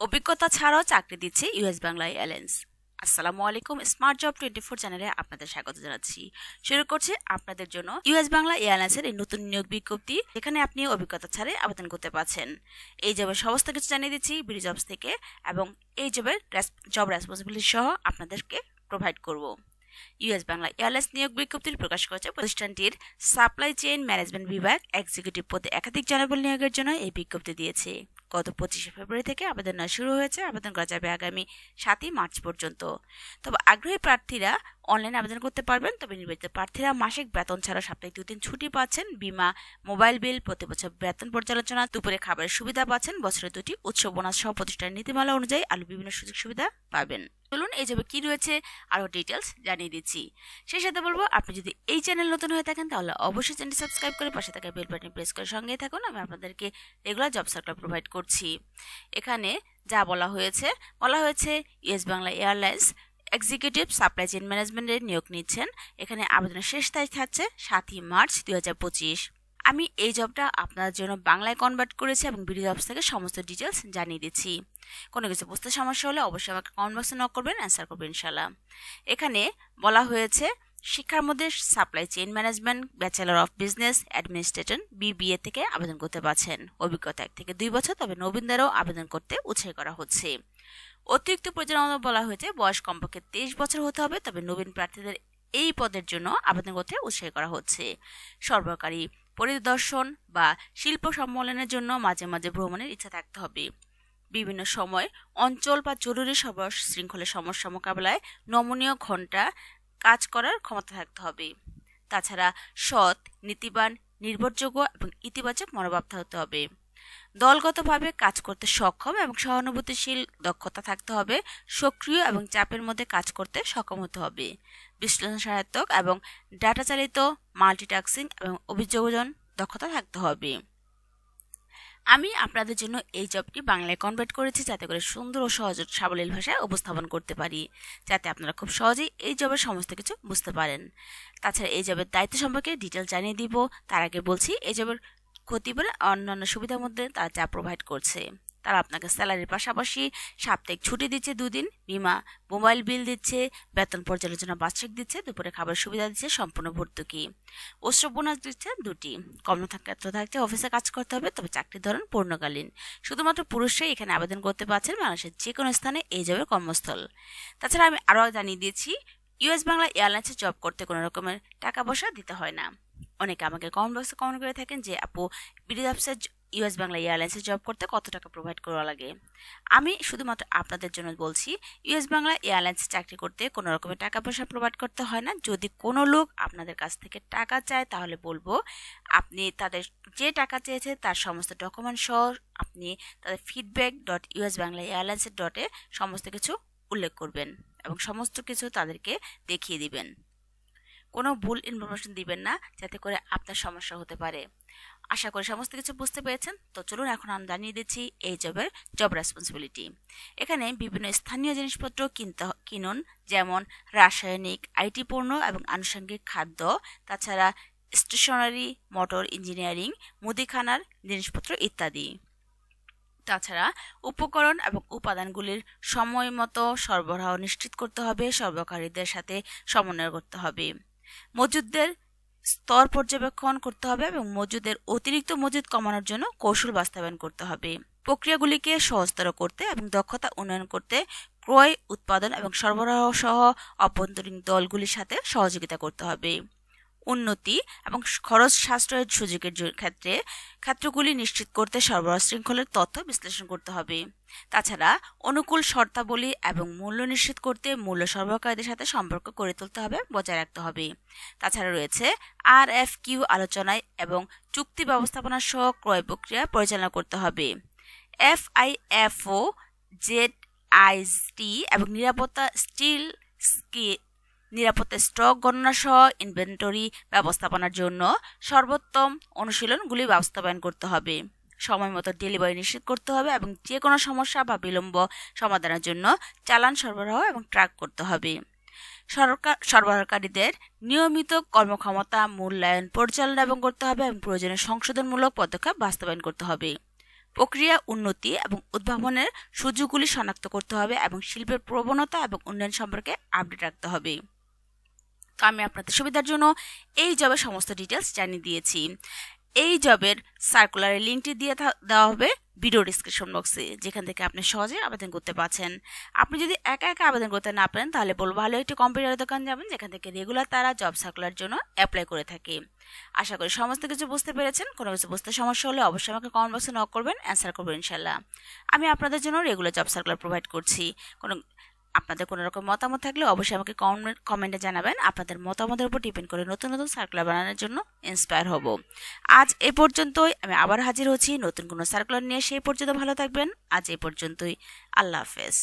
অভিজ্ঞতা ছাড়াও চাকরি দিচ্ছে ইউএস বাংলা এয়ারলাইন্স। আসসালামু আলাইকুম, স্মার্ট জব 24 চ্যানেলে আপনাদের স্বাগত জানাচ্ছি। শুরু করছি আপনাদের জন্য ইউএস বাংলা এয়ারলাইন্সের এই নতুন নিয়োগ বিজ্ঞপ্তি, যেখানে আপনি অভিজ্ঞতা ছাড়াই আবেদন করতে পারছেন। এই জবের সমস্ত কিছু জানিয়ে দিচ্ছি বিডি জবস থেকে, এবং এই জবের জব রেসপন্সিবিলিটি সহ আপনাদেরকে প্রোভাইড করব। ইউএস বাংলা এয়ারলাইন্স নিয়োগ বিজ্ঞপ্তি প্রকাশ করেছে প্রতিষ্ঠানটির সাপ্লাই চেইন ম্যানেজমেন্ট বিভাগ এক্সিকিউটিভ পদে একাধিক জনবল নিয়োগের জন্য এই বিজ্ঞপ্তি দিয়েছে। গত 25 ফেব্রুয়ারি থেকে আবেদন শুরু হয়েছে। আবেদন করা যাবে আগামী 7 মার্চ পর্যন্ত। তবে আগ্রহী প্রার্থীরা অনলাইনে আবেদন করতে পারবেন। তবে নির্বাচিত প্রার্থীরা মাসিক বেতন ছাড়া সাপ্তাহিক 2 দিন ছুটি পাচ্ছেন, বিমা, মোবাইল বিল, প্রতি বছর বেতন পর্যালোচনা, দুপুরে খাবারের সুবিধা পাচ্ছেন, বছরে 2টি উৎসব বোনাস সহ প্রতিষ্ঠানের নীতিমালা অনুযায়ী আরও বিভিন্ন সুযোগ সুবিধা পাবেন। চলুন এই জবে কি রয়েছে আরও ডিটেলস জানিয়ে দিচ্ছি। সেই সাথে বলবো, আপনি যদি এই চ্যানেল নতুন হয়ে থাকেন তাহলে অবশ্যই চ্যানেলটি সাবস্ক্রাইব করে পাশে থাকা বেল বাটন প্রেস করে সঙ্গেই থাকুন। আমি আপনাদেরকে রেগুলার জব সার্কুলার প্রোভাইড করছি। এখানে যা বলা হয়েছে US Bangla airlines executive supply chain ম্যানেজমেন্টের নিয়োগ নিচ্ছেন। এখানে আবেদনের শেষ তারিখ থাকছে 7 মার্চ 2025। আমি এই জবটা আপনার জন্য বাংলায় কনভার্ট করেছি এবং বিডি জবস থেকে সমস্ত ডিটেলস জানিয়ে দিচ্ছি। কোনো কিছু বুঝতে সমস্যা হলে অবশ্যই আমাকে কমেন্ট বক্সে নক করবেন, অ্যান্সার করবেন ইনশাল্লাহ। এখানে বলা হয়েছে শিক্ষার মধ্যে supply chain management, bachelor of business administration BBA থেকে আবেদন করতে পারছেন। অভিজ্ঞতা 1 থেকে 2 বছর, তবে নবীনদেরও আবেদন করতে উৎসাহ করা হচ্ছে। অতিরিক্ত প্রয়োজনীয়তা বলা হয়েছে বয়স কমপক্ষে 23 বছর হতে হবে, তবে নবীন প্রার্থীদের এই পদের জন্য আবেদন করতে উৎসাহ করা হচ্ছে। সরকারি পরিদর্শন বা শিল্প সম্মেলনের জন্য মাঝে মাঝে ভ্রমণের ইচ্ছা থাকতে হবে। বিভিন্ন সময় অঞ্চল বা জরুরি শৃঙ্খলের সমস্যা মোকাবেলায় নমনীয় ঘণ্টা কাজ করার ক্ষমতা থাকতে হবে। তাছাড়া সৎ, নীতিবান, নির্ভরযোগ্য এবং ইতিবাচক মনোভাব থাকতে হবে। দলগতভাবে কাজ করতে সক্ষম এবং সহানুভূতিশীল দক্ষতা থাকতে হবে। সক্রিয় এবং চাপের মধ্যে কাজ করতে সক্ষম হতে হবে। বিশ্লেষণ সহায়ক এবং ডাটা চালিত মাল্টিটাস্কিং এবং অভিযোজন দক্ষতা থাকতে হবে। আমি আপনাদের জন্য এই জবটি বাংলায় কনভার্ট করেছি, যাতে করে সুন্দর ও সহজ সাবলীল ভাষায় উপস্থাপন করতে পারি, যাতে আপনারা খুব সহজেই এই জবের সমস্ত কিছু বুঝতে পারেন। তাছাড়া এই জবের দায়িত্ব সম্পর্কে ডিটেল জানিয়ে দিব। তার আগে বলছি, এই জবের ক্ষতি বলে অন্যান্য সুবিধার মধ্যে তারা যা প্রোভাইড করছে, তারা আপনাকে স্যালারির পাশাপাশি সাপ্তাহিক ছুটি দিচ্ছে 2 দিন, বিমা, মোবাইল বিল দিচ্ছে, বেতন পর্যালোচনা বার্ষিক দিচ্ছে, দুপুরে খাবার সুবিধা দিচ্ছে, সম্পূর্ণ ভর্তুকি, উৎসব বোনাস দিচ্ছে 2টি। কর্মক্ষেত্র থাকতে অফিসে কাজ করতে হবে, তবে চাকরির ধরন পূর্ণকালীন। শুধুমাত্র পুরুষরাই এখানে আবেদন করতে পারছেন। বাংলাদেশের যে কোনো স্থানে এই জবের কর্মস্থল। তাছাড়া আমি আরও জানিয়ে দিয়েছি, ইউএস বাংলা এয়ারলাইন্সে জব করতে কোনো রকমের টাকা পয়সা দিতে হয় না। অনেকে আমাকে কমেন্ট বক্সে কমেন্ট করে থাকেন যে আপু, বিডি জবসের ইউএস বাংলা এয়ারলাইন্সে জব করতে কত টাকা প্রোভাইড করা লাগে। আমি শুধুমাত্র আপনাদের জন্য বলছি, ইউএস বাংলা এয়ারলাইন্সে চাকরি করতে কোনো রকমের টাকা পয়সা প্রোভাইড করতে হয় না। যদি কোনো লোক আপনাদের কাছ থেকে টাকা চায়, তাহলে বলবো আপনি তাদের যে টাকা চেয়েছে তার সমস্ত ডকুমেন্ট সহ আপনি তাদের feedback.usbanglaeirlines.e সমস্ত কিছু উল্লেখ করবেন এবং সমস্ত কিছু তাদেরকে দেখিয়ে দিবেন। কোনো ভুল ইনফরমেশন দিবেন না, যাতে করে আপনার সমস্যা হতে পারে। আশা করি সমস্ত কিছু বুঝতে পেরেছেন। তো চলুন এখন আমি জানিয়ে দিচ্ছি এই জবের জব রেসপন্সিবিলিটি। এখানে বিভিন্ন স্থানীয় জিনিসপত্র কিনুন, যেমন রাসায়নিক, আইটি পণ্য এবং আনুষঙ্গিক খাদ্য, তাছাড়া স্টেশনারি, মোটর ইঞ্জিনিয়ারিং, মুদিখানার জিনিসপত্র ইত্যাদি। তাছাড়া উপকরণ এবং উপাদানগুলির সময় মতো সরবরাহ নিশ্চিত করতে হবে। সরবরাহকারীদের সাথে সমন্বয় করতে হবে। মজুদদের স্তর পর্যবেক্ষণ করতে হবে এবং মজুদের অতিরিক্ত মজুদ কমানোর জন্য কৌশল বাস্তবায়ন করতে হবে। প্রক্রিয়াগুলিকে সহজতর করতে এবং দক্ষতা উন্নয়ন করতে ক্রয়, উৎপাদন এবং সরবরাহ সহ অভ্যন্তরীণ দলগুলির সাথে সহযোগিতা করতে হবে। উন্নতি এবং খরচ সাশ্রয়ের সুযোগের ক্ষেত্রগুলি নিশ্চিত করতে সরবরাহ শৃঙ্খলের তথ্য বিশ্লেষণ করতে হবে। তাছাড়া অনুকূল শর্তাবলী এবং মূল্য নিশ্চিত করতে মূল্য সরবরাহকারীদের সাথে সম্পর্ক গড়ে তুলতে হবে, বজায় রাখতে হবে। তাছাড়া রয়েছে RFQ আলোচনায় এবং চুক্তি ব্যবস্থাপনা সহ ক্রয় প্রক্রিয়া পরিচালনা করতে হবে। FIFO, ZIT এবং নিরাপত্তা স্টক গণনা সহ ইনভেন্টরি ব্যবস্থাপনার জন্য সর্বোত্তম অনুশীলনগুলি বাস্তবায়ন করতে হবে। সময় মতো ডেলিভারি নিশ্চিত করতে হবে এবং যে কোনো সমস্যা বা বিলম্ব সমাধানের জন্য চালান সরবরাহ এবং ট্র্যাক করতে হবে। সরবরাহকারীদের নিয়মিত কর্মক্ষমতা মূল্যায়ন পরিচালনা করতে হবে এবং প্রয়োজনীয় সংশোধনমূলক পদক্ষেপ বাস্তবায়ন করতে হবে। প্রক্রিয়া উন্নতি এবং উদ্ভাবনের সুযোগগুলি শনাক্ত করতে হবে এবং শিল্পের প্রবণতা এবং উন্নয়ন সম্পর্কে আপডেট রাখতে হবে। তো আমি আপনাদের সুবিধার জন্য এই জবের সমস্ত ডিটেলস জানিয়ে দিয়েছি। এই জবের সার্কুলারের লিঙ্কটি দিয়ে দেওয়া হবে ভিডিও ডিসক্রিপশন বক্সে, যেখান থেকে আপনি সহজে আবেদন করতে পারছেন। আপনি যদি একা একা আবেদন করতে না পারেন তাহলে বলবো ভালো একটি কম্পিউটার দোকান যাবেন, যেখান থেকে রেগুলার তারা জব সার্কুলার জন্য অ্যাপ্লাই করে থাকে। আশা করি সমস্ত কিছু বুঝতে পেরেছেন। কোনো কিছু বুঝতে সমস্যা হলে অবশ্যই আমাকে কমেন্ট বক্সে নক করবেন, অ্যান্সার করবেন ইনশাল্লাহ। আমি আপনাদের জন্য রেগুলার জব সার্কুলার প্রোভাইড করছি। আপনাদের কোনো রকম মতামত থাকলে অবশ্যই আমাকে কমেন্টে জানাবেন। আপনাদের মতামতের উপর ডিপেন্ড করে নতুন নতুন সার্কুলার বানানোর জন্য ইন্সপায়ার হব। আজ এ পর্যন্তই। আমি আবার হাজির হচ্ছি নতুন কোনো সার্কুলার নিয়ে। সেই পর্যন্ত ভালো থাকবেন। আজ এ পর্যন্তই। আল্লাহ হাফেজ।